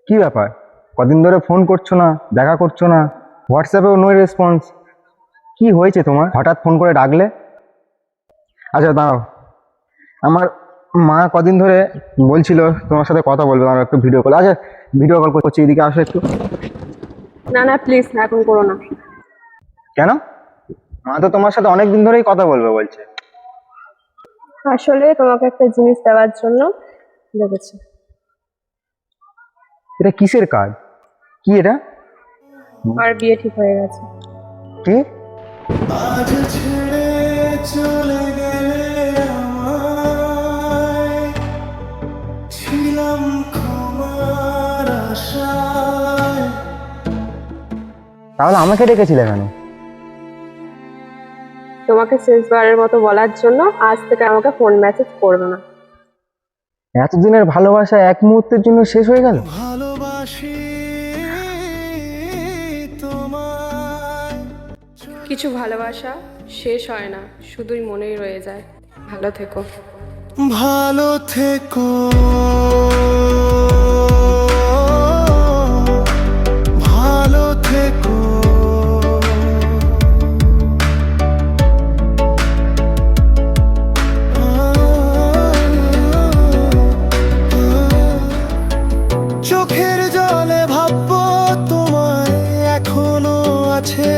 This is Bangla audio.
কি ব্যাপার, কদিন ধরে ফোন করছো না, দেখা করছো না, হোয়াটসঅ্যাপেও নো রেসপন্স। কি হয়েছে তোমার, হঠাৎ ফোন করে ডাকলে? আচ্ছা দাঁড়াও, আমার মা কদিন ধরে বলছিল তোমার সাথে কথা বলবে, আমার একটু ভিডিও কল। আচ্ছা ভিডিও কল করছি, এদিকে আসো একটু। না না প্লিজ, এখন করো না। কেন? মা তো তোমার সাথে অনেক দিন ধরেই কথা বলবে বলছে। আসলে তোমাকে একটা জিনিস দেওয়ার জন্য ভেবেছি। এটা কিসের কার্ড? কি এটা? আর বিয়ে ঠিক হয়ে গেছে। কি? আজ ছেড়ে চলে গেলে আমায়, ছিলাম ক্ষমার আশায়। তাহলে আমাকে ডেকেছিলে কেন? তোমাকে শেষবারের মতো বলার জন্য আজ থেকে আমাকে ফোন মেসেজ করবে না। এতদিনের ভালোবাসা এক মুহূর্তের জন্য শেষ হয়ে গেল? ভালোবাসি তোমায়। কিছু ভালোবাসা শেষ হয় না, শুধুই মনেই রয়ে যায়। ভালো থেকো। ভালো থেকো, ভালো থেকো। চোখের জলে ভাববো তোমায়, এখনো আছে